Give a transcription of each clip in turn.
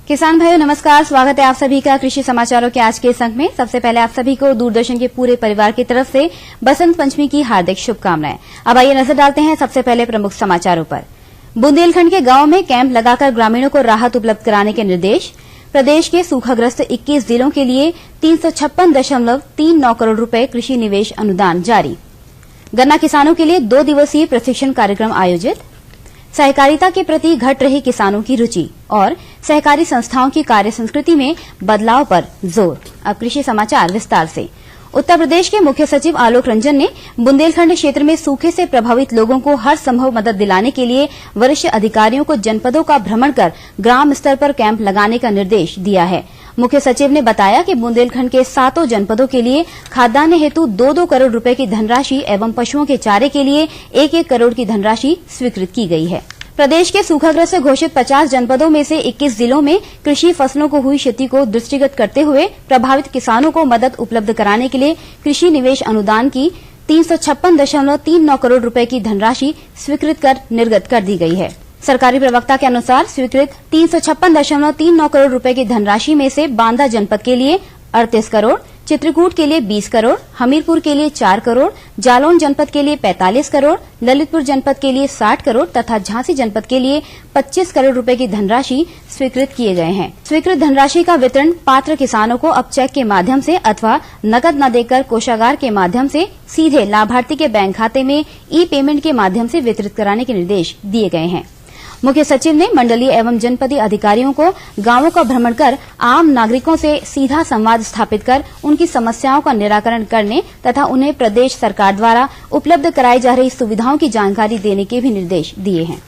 किसान भाइयों नमस्कार, स्वागत है आप सभी का कृषि समाचारों के आज के इस अंक में। सबसे पहले आप सभी को दूरदर्शन के पूरे परिवार की तरफ से बसंत पंचमी की हार्दिक शुभकामनाएं। अब आइए नजर डालते हैं सबसे पहले प्रमुख समाचारों पर। बुंदेलखंड के गांव में कैंप लगाकर ग्रामीणों को राहत उपलब्ध कराने के निर्देश। प्रदेश के सूखाग्रस्त 21 जिलों के लिए 356.39 करोड़ रुपए कृषि निवेश अनुदान जारी। गन्ना किसानों के लिए 2 दिवसीय प्रशिक्षण कार्यक्रम आयोजित। सहकारिता के प्रति घट रही किसानों की रुचि और सहकारी संस्थाओं की कार्य संस्कृति में बदलाव पर जोर। अब कृषि समाचार विस्तार से। उत्तर प्रदेश के मुख्य सचिव आलोक रंजन ने बुंदेलखंड क्षेत्र में सूखे से प्रभावित लोगों को हर संभव मदद दिलाने के लिए वरिष्ठ अधिकारियों को जनपदों का भ्रमण कर ग्राम स्तर पर कैंप लगाने का निर्देश दिया है। मुख्य सचिव ने बताया कि बुंदेलखंड के 7 जनपदों के लिए खाद्यान्न हेतु 2-2 करोड़ रुपए की धनराशि एवं पशुओं के चारे के लिए 1-1 करोड़ की धनराशि स्वीकृत की गई है। प्रदेश के सूखाग्रस्त घोषित 50 जनपदों में से 21 जिलों में कृषि फसलों को हुई क्षति को दृष्टिगत करते हुए प्रभावित किसानों को मदद उपलब्ध कराने के लिए कृषि निवेश अनुदान की 356.39 करोड़ रुपए की धनराशि स्वीकृत कर निर्गत कर दी गई है। सरकारी प्रवक्ता के अनुसार स्वीकृत 356.39 करोड़ रुपए की धनराशि में से बांदा जनपद के लिए 38 करोड़, चित्रकूट के लिए 20 करोड़, हमीरपुर के लिए 4 करोड़, जालौन जनपद के लिए 45 करोड़, ललितपुर जनपद के लिए 60 करोड़ तथा झांसी जनपद के लिए 25 करोड़ रुपए की धनराशि स्वीकृत किए गए हैं। स्वीकृत धनराशि का वितरण पात्र किसानों को अब चेक के माध्यम से अथवा नकद न देकर कोषागार के माध्यम से सीधे लाभार्थी के बैंक खाते में ई पेमेंट के माध्यम से वितरित कराने के निर्देश दिए गए हैं। मुख्य सचिव ने मंडलीय एवं जनपदीय अधिकारियों को गांवों का भ्रमण कर आम नागरिकों से सीधा संवाद स्थापित कर उनकी समस्याओं का निराकरण करने तथा उन्हें प्रदेश सरकार द्वारा उपलब्ध कराई जा रही सुविधाओं की जानकारी देने के भी निर्देश दिए हैं।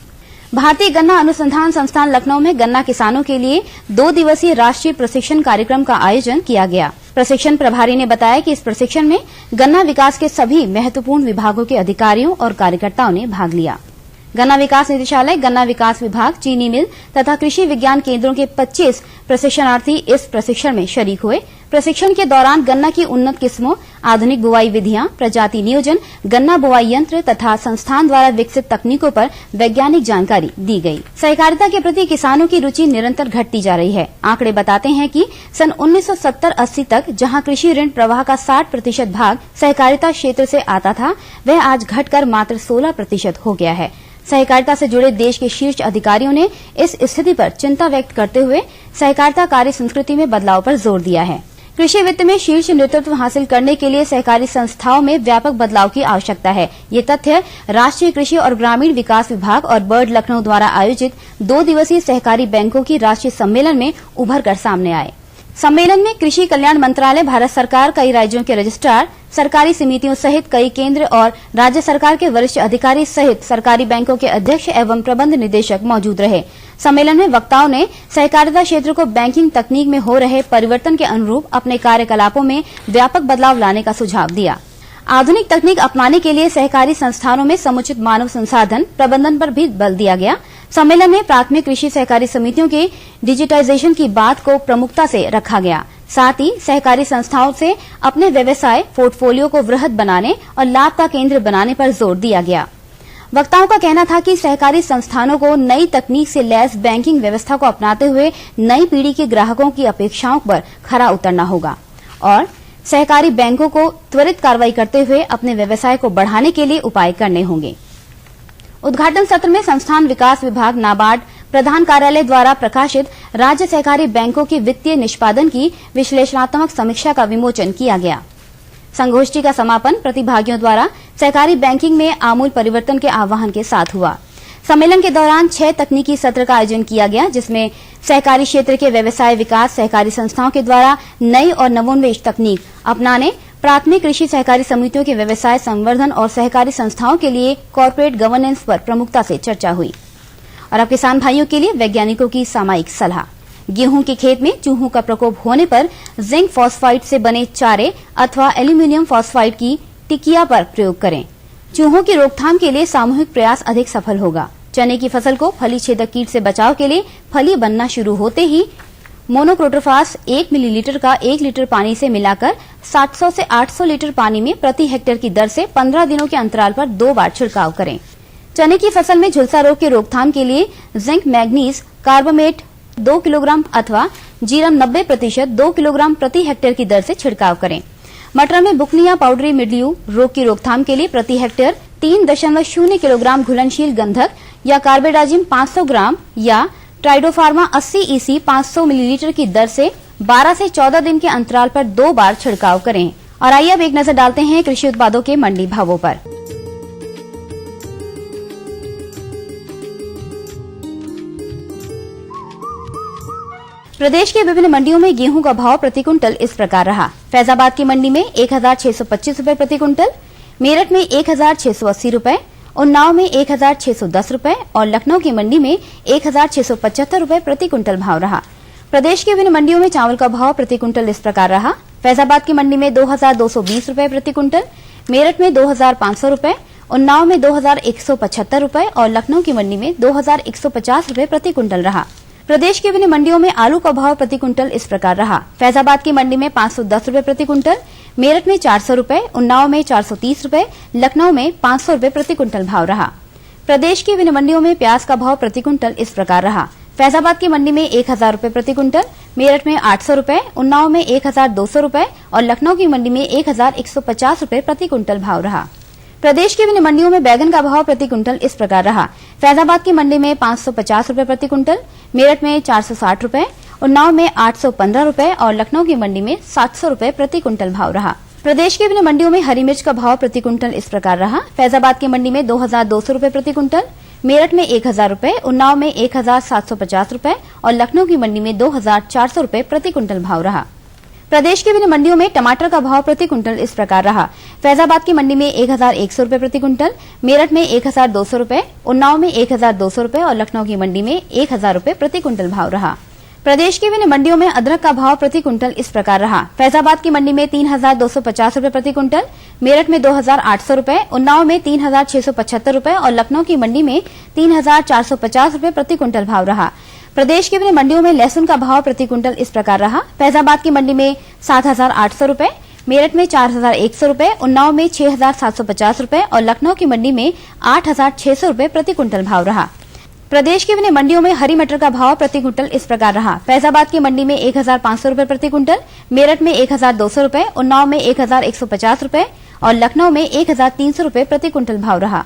भारतीय गन्ना अनुसंधान संस्थान लखनऊ में गन्ना किसानों के लिए 2 दिवसीय राष्ट्रीय प्रशिक्षण कार्यक्रम का आयोजन किया गया। प्रशिक्षण प्रभारी ने बताया कि इस प्रशिक्षण में गन्ना विकास के सभी महत्वपूर्ण विभागों के अधिकारियों और कार्यकर्ताओं ने भाग लिया। गन्ना विकास निदेशालय, गन्ना विकास विभाग, चीनी मिल तथा कृषि विज्ञान केंद्रों के 25 प्रशिक्षणार्थी इस प्रशिक्षण में शरीक हुए। प्रशिक्षण के दौरान गन्ना की उन्नत किस्मों, आधुनिक बुवाई विधियां, प्रजाति नियोजन, गन्ना बुवाई यंत्र तथा संस्थान द्वारा विकसित तकनीकों पर वैज्ञानिक जानकारी दी गई। सहकारिता के प्रति किसानों की रुचि निरंतर घटती जा रही है। आंकड़े बताते हैं कि सन 1970-80 तक जहां कृषि ऋण प्रवाह का 60% भाग सहकारिता क्षेत्र से आता था, वह आज घटकर मात्र 16% हो गया है। सहकारिता से जुड़े देश के शीर्ष अधिकारियों ने इस स्थिति पर चिंता व्यक्त करते हुए सहकारिता कार्य संस्कृति में बदलाव पर जोर दिया है। कृषि वित्त में शीर्ष नेतृत्व हासिल करने के लिए सहकारी संस्थाओं में व्यापक बदलाव की आवश्यकता है। ये तथ्य राष्ट्रीय कृषि और ग्रामीण विकास विभाग और बर्ड लखनऊ द्वारा आयोजित 2 दिवसीय सहकारी बैंकों की राष्ट्रीय सम्मेलन में उभर कर सामने आए। सम्मेलन में कृषि कल्याण मंत्रालय, भारत सरकार, कई राज्यों के रजिस्ट्रार, सरकारी समितियों सहित कई केंद्र और राज्य सरकार के वरिष्ठ अधिकारी सहित सरकारी बैंकों के अध्यक्ष एवं प्रबंध निदेशक मौजूद रहे। सम्मेलन में वक्ताओं ने सहकारिता क्षेत्र को बैंकिंग तकनीक में हो रहे परिवर्तन के अनुरूप अपने कार्यकलापों में व्यापक बदलाव लाने का सुझाव दिया। आधुनिक तकनीक अपनाने के लिए सहकारी संस्थानों में समुचित मानव संसाधन प्रबंधन पर भी बल दिया गया। सम्मेलन में प्राथमिक कृषि सहकारी समितियों के डिजिटाइजेशन की बात को प्रमुखता से रखा गया। साथ ही सहकारी संस्थाओं से अपने व्यवसाय पोर्टफोलियो को वृहद बनाने और लाभ का केंद्र बनाने पर जोर दिया गया। वक्ताओं का कहना था कि सहकारी संस्थानों को नई तकनीक से लैस बैंकिंग व्यवस्था को अपनाते हुए नई पीढ़ी के ग्राहकों की अपेक्षाओं पर खरा उतरना होगा और सहकारी बैंकों को त्वरित कार्रवाई करते हुए अपने व्यवसाय को बढ़ाने के लिए उपाय करने होंगे। उद्घाटन सत्र में संस्थान विकास विभाग, नाबार्ड प्रधान कार्यालय द्वारा प्रकाशित राज्य सहकारी बैंकों के वित्तीय निष्पादन की विश्लेषणात्मक समीक्षा का विमोचन किया गया। संगोष्ठी का समापन प्रतिभागियों द्वारा सहकारी बैंकिंग में आमूल परिवर्तन के आह्वान के साथ हुआ। सम्मेलन के दौरान 6 तकनीकी सत्र का आयोजन किया गया, जिसमें सहकारी क्षेत्र के व्यवसाय विकास, सहकारी संस्थाओं के द्वारा नई और नवोन्मेष तकनीक अपनाने, प्राथमिक कृषि सहकारी समितियों के व्यवसाय संवर्धन और सहकारी संस्थाओं के लिए कॉर्पोरेट गवर्नेंस पर प्रमुखता से चर्चा हुई। और अब किसान भाइयों के लिए वैज्ञानिकों की सामयिक सलाह। गेहूं के खेत में चूहों का प्रकोप होने पर जिंक फॉस्फाइड से बने चारे अथवा एल्यूमिनियम फॉस्फाइड की टिकिया पर प्रयोग करें। चूहों की रोकथाम के लिए सामूहिक प्रयास अधिक सफल होगा। चने की फसल को फली छेदक कीट से बचाव के लिए फली बनना शुरू होते ही मोनोक्रोटोफास 1 मिलीलीटर का 1 लीटर पानी से मिलाकर 700 से 800 लीटर पानी में प्रति हेक्टेयर की दर से 15 दिनों के अंतराल पर 2 बार छिड़काव करें। चने की फसल में झुलसा रोग के रोकथाम के लिए जिंक मैग्नीज कार्बोमेट 2 किलोग्राम अथवा जीरा 90% 2 किलोग्राम प्रति हेक्टेयर की दर से छिड़काव करें। मटर में बुकनी या पाउडरी मिल्ड्यू रोग की रोकथाम के लिए प्रति हेक्टेयर 3.0 किलोग्राम घुलनशील गंधक या कार्बेडाजिम 500 ग्राम या ट्राइडोफार्मा 80 EC 500 मिलीलीटर की दर से 12 से 14 दिन के अंतराल पर 2 बार छिड़काव करें। और आइए अब एक नजर डालते हैं कृषि उत्पादों के मंडी भावों पर। प्रदेश के विभिन्न मंडियों में गेहूं का भाव प्रति क्विंटल इस प्रकार रहा। फैजाबाद की मंडी में 1625 रूपये प्रति क्विंटल, मेरठ में 1680 रूपये, उन्नाव में 1610 रूपये और लखनऊ की मंडी में 1675 रूपये प्रति क्विंटल भाव रहा। प्रदेश की विभिन्न मंडियों में चावल का भाव प्रति क्विंटल इस प्रकार रहा। फैजाबाद की मंडी में 2220 रूपये प्रति क्विंटल, मेरठ में 2500 रूपये, उन्नाव में 2175 रूपये और लखनऊ की मंडी में 2150 रूपये प्रति क्विंटल रहा। प्रदेश की विभिन्न मंडियों में आलू का भाव प्रति क्विंटल इस प्रकार रहा। फैजाबाद की मंडी में 510 रूपये प्रति क्विंटल, मेरठ में 400 रूपये, उन्नाव में 430 रूपये, लखनऊ में 500 रूपये प्रति क्विंटल भाव रहा। प्रदेश की विभिन्न मंडियों में प्याज का भाव प्रति क्विंटल इस प्रकार रहा। फैजाबाद की मंडी में 1000 रूपये प्रति क्विंटल, मेरठ में 800 रूपये, उन्नाव में 1200 रूपये और लखनऊ की मंडी में 1150 रूपये प्रति क्विंटल भाव रहा। प्रदेश की विभिन्न मंडियों में बैगन का भाव प्रति क्विंटल इस प्रकार रहा। फैजाबाद की मंडी में 550 रूपये प्रति क्विंटल, मेरठ में 460 रूपये, उन्नाव में 815 रूपये और लखनऊ की मंडी में 700 रूपये प्रति क्विंटल भाव रहा। प्रदेश की विभिन्न मंडियों में हरी मिर्च का भाव प्रति क्विंटल इस प्रकार रहा। फैजाबाद की मंडी में 2200 रूपये प्रति क्विंटल, मेरठ में 1000 रूपये, उन्नाव में 1750 रूपये और लखनऊ की मंडी में 2400 रूपये प्रति क्विंटल भाव रहा। प्रदेश की विभिन्न मंडियों में टमाटर का भाव प्रति क्विंटल इस प्रकार रहा। फैजाबाद की मंडी में 1100 रूपये प्रति क्विंटल, मेरठ में 1200 रूपये, उन्नाव में 1200 रूपये और लखनऊ की मंडी में 1000 रूपये प्रति क्विंटल भाव रहा। प्रदेश की विभिन्न मंडियों में अदरक का भाव प्रति क्विंटल इस प्रकार रहा। फैजाबाद की मंडी में 3250 रूपये प्रति क्विंटल, मेरठ में 2800 रूपये, उन्नाव में 3675 रूपये और लखनऊ की मंडी में 3450 रूपये प्रति क्विंटल भाव रहा। प्रदेश की विभिन्न मंडियों में लहसुन का भाव प्रति क्विंटल इस प्रकार रहा। फैजाबाद की मंडी में 7800 रूपये, मेरठ में 4100 रूपये, उन्नाव में 6750 रूपये और लखनऊ की मंडी में 8600 रूपये प्रति क्विंटल भाव रहा। प्रदेश की विभिन्न मंडियों में हरी मटर का भाव प्रति क्विंटल इस प्रकार रहा। फैजाबाद की मंडी में 1500 रूपये प्रति क्विंटल, मेरठ में 1200 रूपये, उन्नाव में 1150 रूपये और लखनऊ में 1300 रूपये प्रति क्विंटल भाव रहा।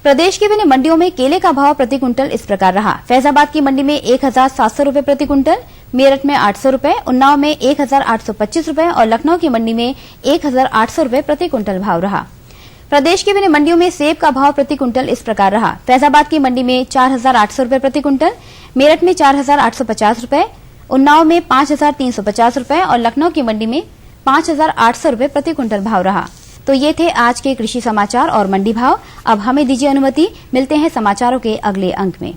प्रदेश की विभिन्न मंडियों में केले का भाव प्रति क्विंटल इस प्रकार रहा। फैजाबाद की मंडी में 1700 रूपये प्रति क्विंटल, मेरठ में 800 रूपये, उन्नाव में 1825 रूपये और लखनऊ की मंडी में 1800 रूपये प्रति क्विंटल भाव रहा। प्रदेश की विभिन्न मंडियों में सेब का भाव प्रति क्विंटल इस प्रकार रहा। फैजाबाद की मंडी में 4800 रूपये प्रति क्विंटल, मेरठ में 4850 रूपये, उन्नाव में 5350 रूपये और लखनऊ की मंडी में 5800 रूपये प्रति क्विंटल भाव रहा। तो ये थे आज के कृषि समाचार और मंडी भाव। अब हमें दीजिए अनुमति, मिलते हैं समाचारों के अगले अंक में।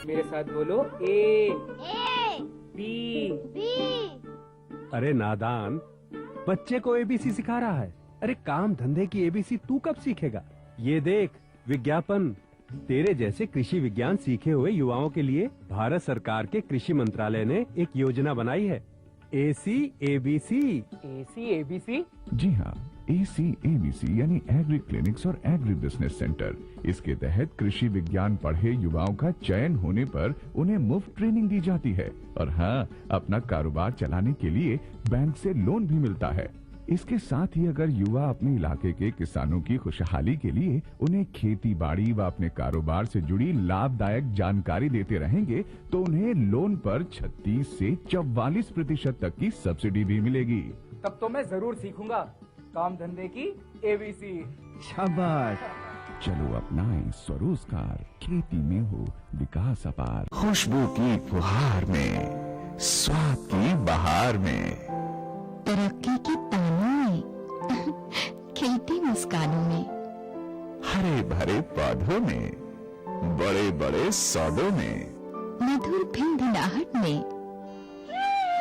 मेरे साथ बोलो ए बी। अरे नादान, बच्चे को एबीसी सिखा रहा है। अरे काम धंधे की एबीसी तू कब सीखेगा? ये देख विज्ञापन। तेरे जैसे कृषि विज्ञान सीखे हुए युवाओं के लिए भारत सरकार के कृषि मंत्रालय ने एक योजना बनाई है, ACABC। ACABC? जी हाँ, ACABC यानी एग्री क्लिनिक्स और एग्री बिजनेस सेंटर। इसके तहत कृषि विज्ञान पढ़े युवाओं का चयन होने पर उन्हें मुफ्त ट्रेनिंग दी जाती है और हाँ, अपना कारोबार चलाने के लिए बैंक से लोन भी मिलता है। इसके साथ ही अगर युवा अपने इलाके के किसानों की खुशहाली के लिए उन्हें खेती बाड़ी व अपने कारोबार से जुड़ी लाभदायक जानकारी देते रहेंगे तो उन्हें लोन पर 36 से 44% तक की सब्सिडी भी मिलेगी। तब तो मैं जरूर सीखूंगा काम धंधे की ABC। शाबाश, चलो अपनाएं स्वरोजगार, खेती में हो विकास अपार। खुशबू की फुहार में, स्वाद की बहार में, तरक्की की तानों में, खिलती मुस्कानों में, हरे भरे पौधों में, बड़े बड़े सौदों में, मधुर भिनभिनाहट में,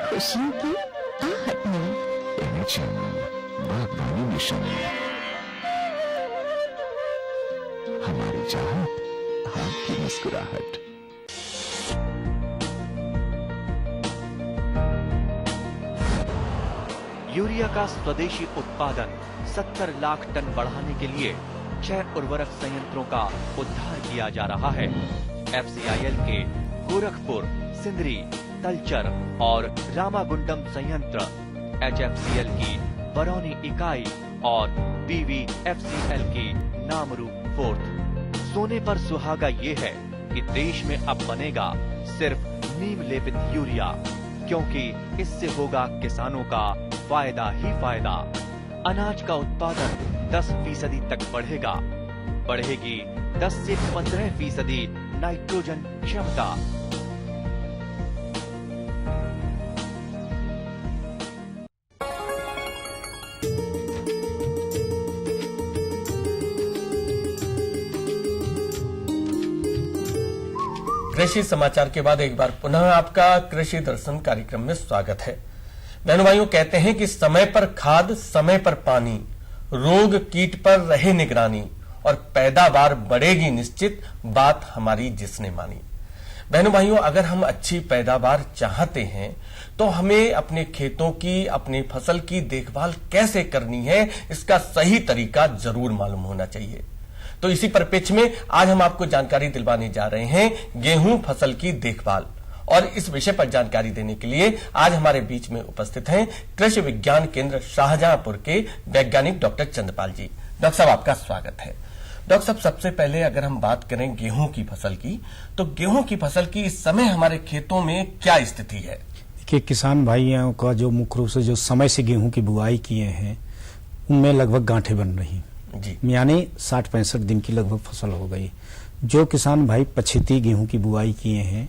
खुशियों की आहट में, बागवानी मिशन, हमारी चाहत, आपकी मुस्कुराहट। यूरिया का स्वदेशी उत्पादन 70 लाख टन बढ़ाने के लिए 6 उर्वरक संयंत्रों का उद्धार किया जा रहा है। FCIL के गोरखपुर, सिंदरी, तलचर और रामागुंडम संयंत्र, HFCL की बरौनी इकाई और PVFCL की नामरू फोर्थ। सोने पर सुहागा ये है कि देश में अब बनेगा सिर्फ नीम लेपित यूरिया, क्योंकि इससे होगा किसानों का फायदा ही फायदा। अनाज का उत्पादन 10% तक बढ़ेगा। बढ़ेगी 10 से 15% नाइट्रोजन क्षमता। कृषि समाचार के बाद एक बार पुनः आपका कृषि दर्शन कार्यक्रम में स्वागत है। बहनों भाइयों, कहते हैं कि समय पर खाद, समय पर पानी, रोग कीट पर रहे निगरानी और पैदावार बढ़ेगी निश्चित, बात हमारी जिसने मानी। बहनों भाइयों, अगर हम अच्छी पैदावार चाहते हैं तो हमें अपने खेतों की, अपनी फसल की देखभाल कैसे करनी है, इसका सही तरीका जरूर मालूम होना चाहिए। तो इसी परिप्रेक्ष्य में आज हम आपको जानकारी दिलवाने जा रहे हैं गेहूं फसल की देखभाल। और इस विषय पर जानकारी देने के लिए आज हमारे बीच में उपस्थित हैं कृषि विज्ञान केंद्र शाहजहांपुर के वैज्ञानिक डॉक्टर चंद्रपाल जी। डॉक्टर साहब, आपका स्वागत है। डॉक्टर साहब, सबसे पहले अगर हम बात करें गेहूं की फसल की, तो गेहूं की फसल की इस समय हमारे खेतों में क्या स्थिति है? देखिए, किसान भाइयों का जो मुख्य रूप से जो समय से गेहूं की बुआई किए हैं, उनमें लगभग गांठें बन रही जी, यानी 60-65 दिन की लगभग फसल हो गई। जो किसान भाई पछेती गेहूं की बुआई किए हैं,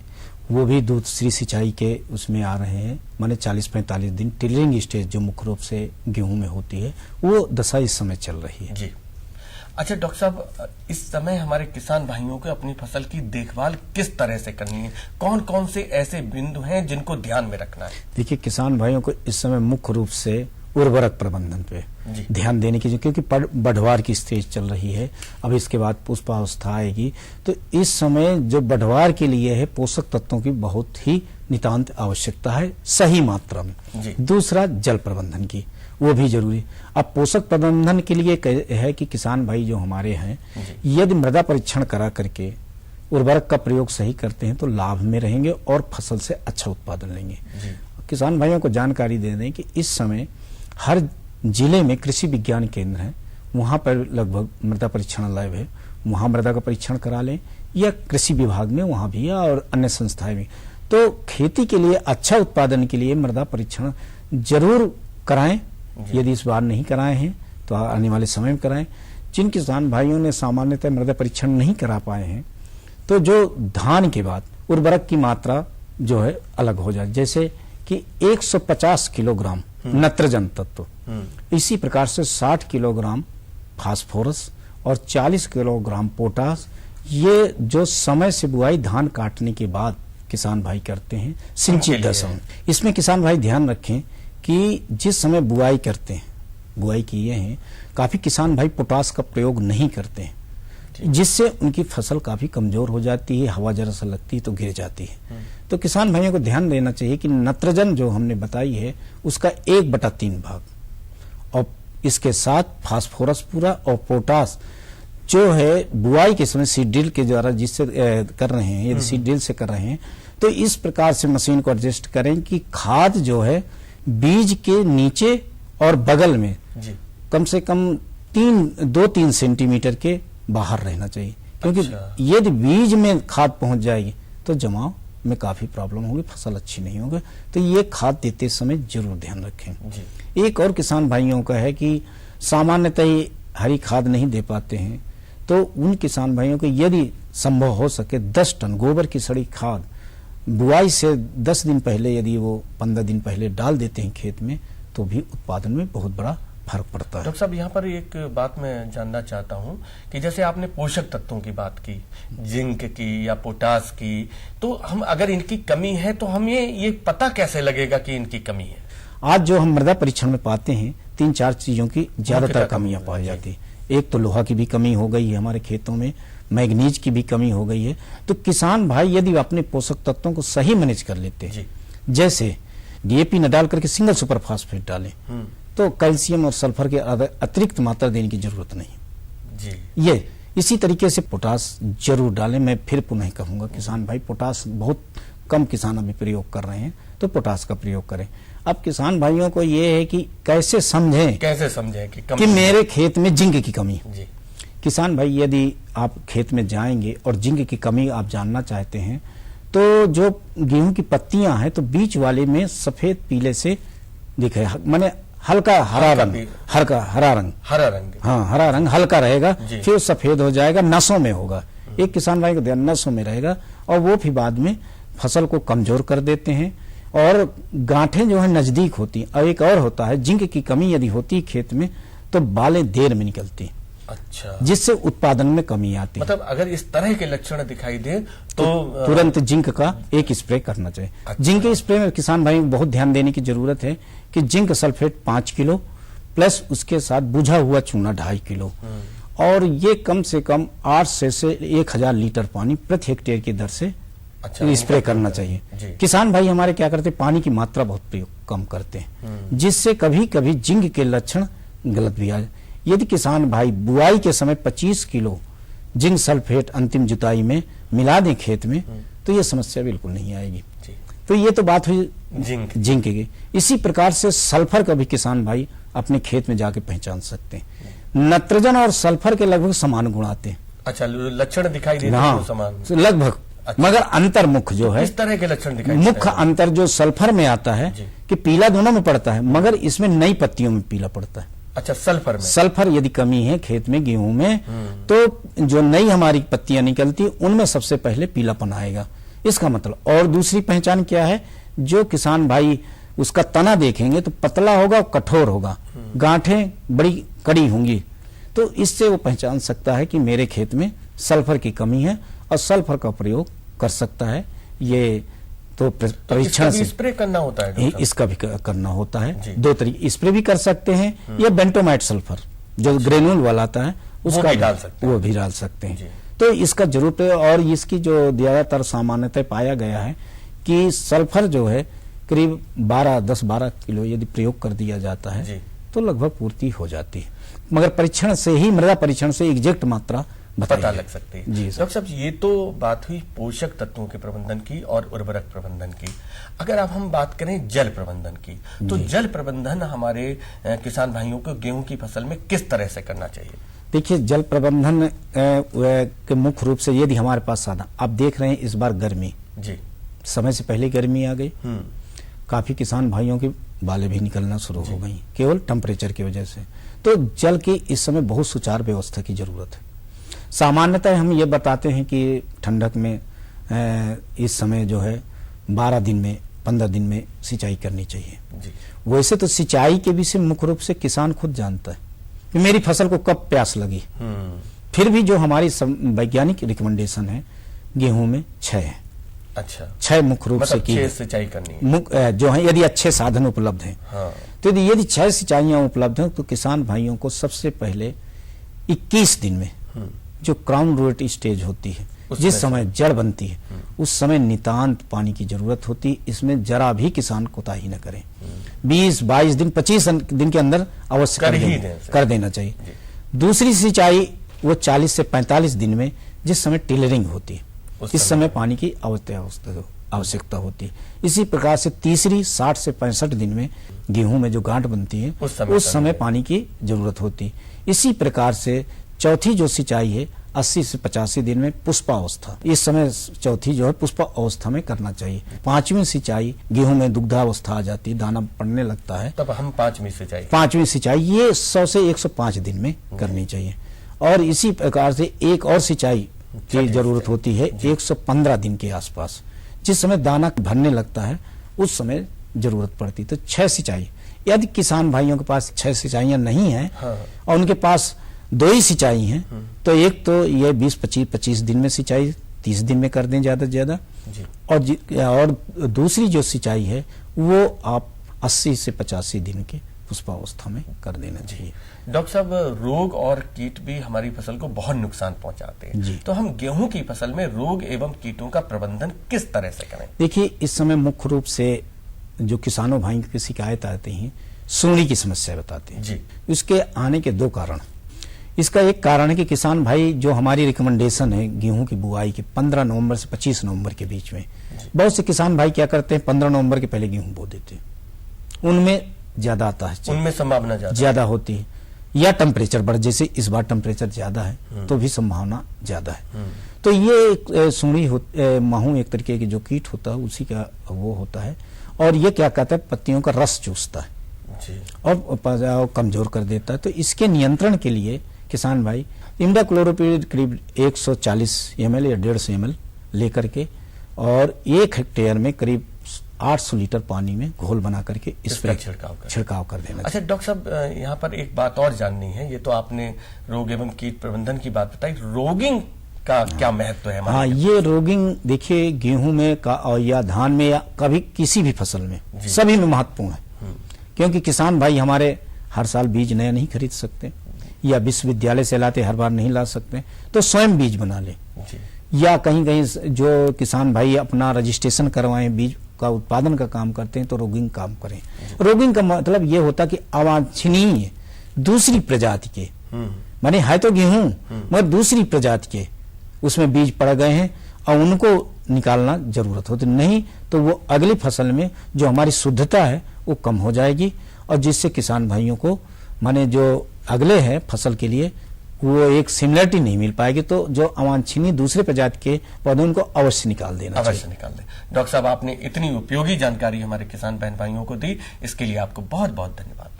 वो भी दूसरी सिंचाई के उसमें आ रहे हैं, माने 40-45 दिन टिलरिंग स्टेज जो मुख्य रूप से गेहूं में होती है, वो दशा इस समय चल रही है जी। अच्छा डॉक्टर साहब, इस समय हमारे किसान भाइयों को अपनी फसल की देखभाल किस तरह से करनी है? कौन कौन से ऐसे बिंदु हैं जिनको ध्यान में रखना है? देखिए, किसान भाइयों को इस समय मुख्य रूप से उर्वरक प्रबंधन पे ध्यान देने की, क्योंकि बढ़वार की स्टेज चल रही है। अब इसके बाद पुष्पावस्था आएगी, तो इस समय जो बढ़वार के लिए है, पोषक तत्वों की बहुत ही नितांत आवश्यकता है, सही मात्रा में। दूसरा, जल प्रबंधन की, वो भी जरूरी। अब पोषक प्रबंधन के लिए है कि किसान भाई जो हमारे हैं, यदि मृदा परीक्षण करा करके उर्वरक का प्रयोग सही करते हैं तो लाभ में रहेंगे और फसल से अच्छा उत्पादन लेंगे। किसान भाइयों को जानकारी दे दें कि इस समय हर जिले में कृषि विज्ञान केंद्र है, वहां पर लगभग मृदा परीक्षण लैब है, वहां मृदा का परीक्षण करा लें, या कृषि विभाग में वहां भी है और अन्य संस्थाएं भी। तो खेती के लिए, अच्छा उत्पादन के लिए मृदा परीक्षण जरूर कराएं। यदि इस बार नहीं कराए हैं तो आने वाले समय में कराएं। जिन किसान भाइयों ने सामान्यतः मृदा परीक्षण नहीं करा पाए हैं, तो जो धान के बाद उर्वरक की मात्रा जो है अलग हो जाए, जैसे कि 150 किलोग्राम नत्रजन तत्व, इसी प्रकार से 60 किलोग्राम फास्फोरस और 40 किलोग्राम पोटास, ये जो समय से बुआई धान काटने के बाद किसान भाई करते हैं सिंचित दशा में। इसमें किसान भाई ध्यान रखें कि जिस समय बुआई करते हैं, बुआई किए हैं, काफी किसान भाई पोटास का प्रयोग नहीं करते हैं, जिससे उनकी फसल काफी कमजोर हो जाती है, हवा जरा सा लगती है तो गिर जाती है। तो किसान भाइयों को ध्यान देना चाहिए कि नत्रजन जो हमने बताई है उसका 1/3 भाग, और इसके साथ फास्फोरस पूरा, और पोटास जो है बुआई के समय सीड ड्रिल के द्वारा जिससे कर रहे हैं, यदि सीड ड्रिल से कर रहे हैं तो इस प्रकार से मशीन को एडजस्ट करें कि खाद जो है बीज के नीचे और बगल में कम से कम 2-3 सेंटीमीटर के बाहर रहना चाहिए, क्योंकि यदि बीज में खाद पहुंच जाएगी तो जमाव में काफी प्रॉब्लम होगी, फसल अच्छी नहीं होगी। तो ये खाद देते समय जरूर ध्यान रखें। एक और किसान भाइयों का है कि सामान्यतः ही हरी खाद नहीं दे पाते हैं, तो उन किसान भाइयों को यदि संभव हो सके 10 टन गोबर की सड़ी खाद बुआई से 10 दिन पहले, यदि वो 15 दिन पहले डाल देते हैं खेत में, तो भी उत्पादन में बहुत बड़ा फर्क पड़ता है। डॉक्टर साहब, यहाँ पर एक बात मैं जानना चाहता हूँ कि जैसे आपने पोषक तत्वों की बात की, जिंक की या पोटास की, तो हम अगर इनकी कमी है तो हमें ये पता कैसे लगेगा कि इनकी कमी है? आज जो हम मृदा परीक्षण में पाते हैं, 3-4 चीजों की ज्यादातर कमियां पाई जाती है। एक तो लोहा की भी कमी हो गई है हमारे खेतों में, मैग्नीज की भी कमी हो गई है। तो किसान भाई यदि अपने पोषक तत्वों को सही मैनेज कर लेते हैं, जैसे डीएपी न डाल करके सिंगल सुपर फास्फेट डालें, तो कैल्शियम और सल्फर के अतिरिक्त मात्रा देने की जरूरत नहीं। ये इसी तरीके से पोटास जरूर डालें। मैं फिर पुनः कहूंगा किसान भाई, पोटास बहुत कम किसान अभी प्रयोग कर रहे हैं, तो पोटास का प्रयोग करें। अब किसान भाइयों को ये है कि कैसे समझें कि मेरे खेत में जिंक की कमी है। किसान भाई, यदि आप खेत में जाएंगे और जिंक की कमी आप जानना चाहते हैं, तो जो गेहूं की पत्तियां हैं तो बीच वाले में सफेद पीले से दिखे, माने हल्का हरा रंग, हरा रंग, हाँ हरा रंग हल्का रहेगा, फिर सफेद हो जाएगा, नसों में होगा। एक किसान भाई को ध्यान, नसों में रहेगा, और वो फिर बाद में फसल को कमजोर कर देते हैं और गांठें जो है नजदीक होती हैं। और एक और होता है, जिंक की कमी यदि होती है खेत में तो बालें देर में निकलती हैं। अच्छा, जिससे उत्पादन में कमी आती है। मतलब अगर इस तरह के लक्षण दिखाई दे तो तुरंत जिंक का एक स्प्रे करना चाहिए। अच्छा। जिंक के स्प्रे में किसान भाई बहुत ध्यान देने की जरूरत है कि जिंक सल्फेट 5 किलो प्लस उसके साथ बुझा हुआ चूना 2.5 किलो, और ये कम से कम 800 से 1000 लीटर पानी प्रति हेक्टेयर की दर से स्प्रे करना चाहिए। किसान भाई हमारे क्या करते हैं, पानी की मात्रा बहुत प्रयोग कम करते हैं, जिससे कभी कभी जिंक के लक्षण गलत भी आ जाए। यदि किसान भाई बुआई के समय 25 किलो जिंक सल्फेट अंतिम जुताई में मिला दें खेत में, तो ये समस्या बिल्कुल नहीं आएगी। तो ये तो बात हुई जिंक की। इसी प्रकार से सल्फर का भी किसान भाई अपने खेत में जाके पहचान सकते हैं। नाइट्रोजन और सल्फर के लगभग समान गुण आते हैं। अच्छा, लक्षण दिखाई देते हैं समान लगभग। अच्छा। मगर अंतर मुख्य जो है, इस तरह के लक्षण दिखाई मुख्य अंतर जो सल्फर में आता है कि पीला दोनों में पड़ता है, मगर इसमें नई पत्तियों में पीला पड़ता है। अच्छा, सल्फर में, सल्फर यदि कमी है खेत में गेहूं में, तो जो नई हमारी पत्तियां निकलती उनमें सबसे पहले पीलापन आएगा, इसका मतलब। और दूसरी पहचान क्या है, जो किसान भाई उसका तना देखेंगे तो पतला होगा, कठोर होगा, गांठें बड़ी कड़ी होंगी, तो इससे वो पहचान सकता है कि मेरे खेत में सल्फर की कमी है और सल्फर का प्रयोग कर सकता है। ये तो परीक्षण से स्प्रे करना होता है, इसका भी करना होता है। 2 तरीके, स्प्रे भी कर सकते हैं या बेंटोमाइट सल्फर जो ग्रेन्यूल वाला आता है उसका वो भी डाल सकते हैं। तो इसका जरूरत है। और इसकी जो ज्यादातर सामान्यतः पाया गया है कि सल्फर जो है करीब 10-12 किलो यदि प्रयोग कर दिया जाता है तो लगभग पूर्ति हो जाती है, मगर परीक्षण से ही, मृदा परीक्षण से एग्जैक्ट मात्रा पता लग सकती है। डॉक्टर साहब, ये तो बात हुई पोषक तत्वों के प्रबंधन की और उर्वरक प्रबंधन की। अगर अब हम बात करें जल प्रबंधन की, तो जल प्रबंधन हमारे किसान भाइयों को गेहूं की फसल में किस तरह से करना चाहिए? देखिए, जल प्रबंधन के मुख्य रूप से यदि हमारे पास साधन, आप देख रहे हैं इस बार गर्मी, समय से पहले गर्मी आ गई, काफी किसान भाइयों की बालें भी निकलना शुरू हो गई केवल टेम्परेचर की वजह से। तो जल की इस समय बहुत सुचारू व्यवस्था की जरूरत है। सामान्यतः हम ये बताते हैं कि ठंडक में इस समय जो है 12 दिन में 15 दिन में सिंचाई करनी चाहिए। वैसे तो सिंचाई के विषय मुख्य रूप से किसान खुद जानता है कि मेरी फसल को कब प्यास लगी। फिर भी जो हमारी वैज्ञानिक रिकमेंडेशन है गेहूं में 6 है। अच्छा, 6 मुख्य रूप से की सिंचाई करनी है जो है, यदि अच्छे साधन उपलब्ध हैं। तो यदि 6 सिंचाइयां उपलब्ध हैं तो किसान भाइयों को सबसे पहले 21 दिन में जो क्राउन रूट स्टेज होती है, जिस समय जड़ बनती है, उस समय नितांत पानी की जरूरत होती है। इसमें जरा भी किसान कोताही न करें। 20, 22 दिन, 25 दिन के अंदर अवश्य कर देना चाहिए। दूसरी सिंचाई वो 40 से 45 दिन में, जिस समय टिलरिंग होती है, इस समय पानी की आवश्यकता होती है। इसी प्रकार से तीसरी 60 से 65 दिन में गेहूं में जो गांठ बनती है उस समय पानी की जरूरत होती है। इसी प्रकार से चौथी जो सिंचाई है 80 से 85 दिन में पुष्पावस्था, इस समय चौथी जो है पुष्पावस्था में करना चाहिए। 5वीं सिंचाई गेहूं में दुग्धावस्था आ जाती है, दाना पड़ने लगता है, तब हम 5वीं सिंचाई ये 100 से 105 दिन में करनी चाहिए। और इसी प्रकार से एक और सिंचाई की जरूरत होती है 115 दिन के आसपास, जिस समय दाना भरने लगता है उस समय जरूरत पड़ती है। तो 6 सिंचाई, यदि किसान भाइयों के पास 6 सिंचाइयां नहीं है और उनके पास 2 ही सिंचाई हैं, तो एक तो ये 20-25 दिन में सिंचाई 30 दिन में कर दें ज्यादा से ज्यादा, और दूसरी जो सिंचाई है वो आप 80 से 85 दिन के पुष्पावस्था में कर देना चाहिए। डॉक्टर साहब, रोग और कीट भी हमारी फसल को बहुत नुकसान पहुंचाते हैं, तो हम गेहूं की फसल में रोग एवं कीटों का प्रबंधन किस तरह से करें? देखिए, इस समय मुख्य रूप से जो किसानों भाइयों की शिकायत आती है, सूंडी की समस्या बताते हैं। उसके आने के 2 कारण। इसका एक कारण है कि किसान भाई, जो हमारी रिकमेंडेशन है गेहूं की बुआई की 15 नवंबर से 25 नवंबर के बीच में, बहुत से किसान भाई क्या करते हैं 15 नवंबर के पहले गेहूं बो देते हैं। उनमें ज्यादा आता है, उनमें संभावना ज्यादा होती है, या टेम्परेचर बढ़, जैसे इस बार टेम्परेचर ज्यादा है तो भी संभावना ज्यादा है। तो ये सुंडी माहू एक तरीके की जो कीट होता है उसी का वो होता है, और ये क्या कहता है पत्तियों का रस चूसता है और कमजोर कर देता है। तो इसके नियंत्रण के लिए किसान भाई इमिडाक्लोरोपीड करीब 140 ml या 150 ml लेकर के और 1 हेक्टेयर में करीब 800 लीटर पानी में घोल बना करके इस पर छिड़काव कर देना। अच्छा डॉक्टर साहब, यहाँ पर एक बात और जाननी है। ये तो आपने रोग एवं कीट प्रबंधन की बात बताई, रोगिंग का क्या महत्व है? हाँ, ये रोगिंग देखिए गेहूं में या धान में या कभी किसी भी फसल में सभी में महत्वपूर्ण है, क्योंकि किसान भाई हमारे हर साल बीज नया नहीं खरीद सकते या विश्वविद्यालय से लाते हर बार नहीं ला सकते, तो स्वयं बीज बना ले, या कहीं कहीं जो किसान भाई अपना रजिस्ट्रेशन करवाएं, बीज का उत्पादन का काम करते हैं तो रोगिंग काम करें। रोगिंग का मतलब ये होता कि अवांछनीय दूसरी प्रजाति के, माने है तो गेहूं मगर दूसरी प्रजाति के उसमें बीज पड़ गए हैं और उनको निकालना जरूरत होती, नहीं तो वो अगली फसल में जो हमारी शुद्धता है वो कम हो जाएगी, और जिससे किसान भाइयों को माने जो अगले है फसल के लिए वो एक सिमिलरिटी नहीं मिल पाएगी। तो जो अवांछनीय दूसरे प्रजाति के पौधों उनको अवश्य निकाल देना, अवश्य निकाल दें। डॉक्टर साहब, आपने इतनी उपयोगी जानकारी हमारे किसान बहन भाइयों को दी, इसके लिए आपको बहुत बहुत धन्यवाद।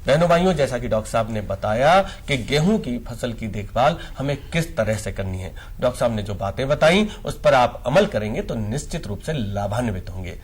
बहनों भाइयों, जैसा कि डॉक्टर साहब ने बताया कि गेहूं की फसल की देखभाल हमें किस तरह से करनी है, डॉक्टर साहब ने जो बातें बताई उस पर आप अमल करेंगे तो निश्चित रूप से लाभान्वित होंगे।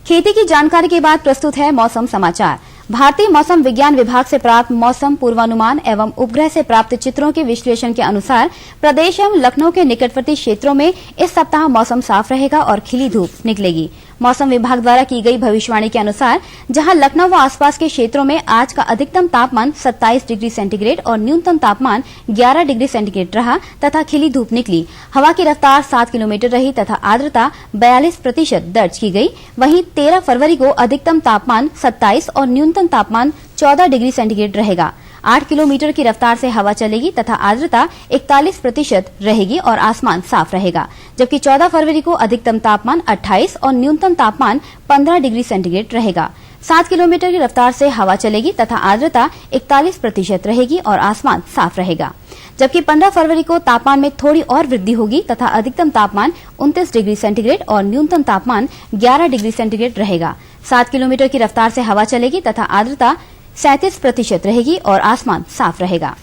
खेती की जानकारी के बाद प्रस्तुत है मौसम समाचार। भारतीय मौसम विज्ञान विभाग से प्राप्त मौसम पूर्वानुमान एवं उपग्रह से प्राप्त चित्रों के विश्लेषण के अनुसार प्रदेश एवं लखनऊ के निकटवर्ती क्षेत्रों में इस सप्ताह मौसम साफ रहेगा और खिली धूप निकलेगी। मौसम विभाग द्वारा की गई भविष्यवाणी के अनुसार जहां लखनऊ व आसपास के क्षेत्रों में आज का अधिकतम तापमान 27 डिग्री सेंटीग्रेड और न्यूनतम तापमान 11 डिग्री सेंटीग्रेड रहा तथा खिली धूप निकली। हवा की रफ्तार 7 किलोमीटर रही तथा आर्द्रता 42% दर्ज की गई। वहीं 13 फरवरी को अधिकतम तापमान 27 और न्यूनतम तापमान 14 डिग्री सेंटीग्रेड रहेगा। 8 किलोमीटर की रफ्तार से हवा चलेगी तथा आर्द्रता 41% रहेगी और आसमान साफ रहेगा। जबकि 14 फरवरी को अधिकतम तापमान 28 और न्यूनतम तापमान 15 डिग्री सेंटीग्रेड रहेगा। 7 किलोमीटर की रफ्तार से हवा चलेगी तथा आर्द्रता 41% रहेगी और आसमान साफ रहेगा। जबकि 15 फरवरी को तापमान में थोड़ी और वृद्धि होगी तथा अधिकतम तापमान 29 डिग्री सेंटीग्रेड और न्यूनतम तापमान 11 डिग्री सेंटीग्रेड रहेगा। 7 किलोमीटर की रफ्तार से हवा चलेगी तथा आर्द्रता 37% रहेगी और आसमान साफ रहेगा।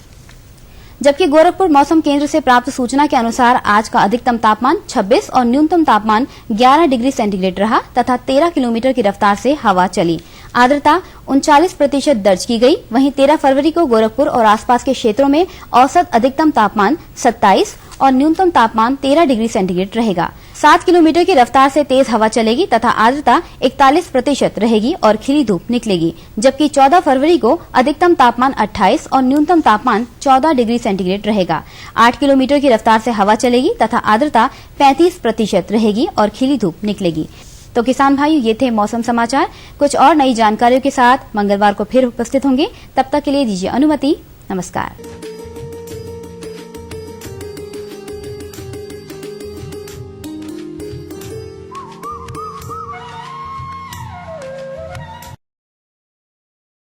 जबकि गोरखपुर मौसम केंद्र से प्राप्त सूचना के अनुसार आज का अधिकतम तापमान 26 और न्यूनतम तापमान 11 डिग्री सेंटीग्रेड रहा तथा 13 किलोमीटर की रफ्तार से हवा चली। आर्द्रता 39% दर्ज की गई। वहीं 13 फरवरी को गोरखपुर और आसपास के क्षेत्रों में औसत अधिकतम तापमान 27 और न्यूनतम तापमान 13 डिग्री सेंटीग्रेड रहेगा। 7 किलोमीटर की रफ्तार से तेज हवा चलेगी तथा आर्द्रता 41% रहेगी और खिली धूप निकलेगी। जबकि 14 फरवरी को अधिकतम तापमान 28 और न्यूनतम तापमान 14 डिग्री सेंटीग्रेड रहेगा। 8 किलोमीटर की रफ्तार से हवा चलेगी तथा आर्द्रता 35% रहेगी और खिली धूप निकलेगी। तो किसान भाइयों, ये थे मौसम समाचार। कुछ और नई जानकारियों के साथ मंगलवार को फिर उपस्थित होंगे। तब तक के लिए दीजिए अनुमति। नमस्कार।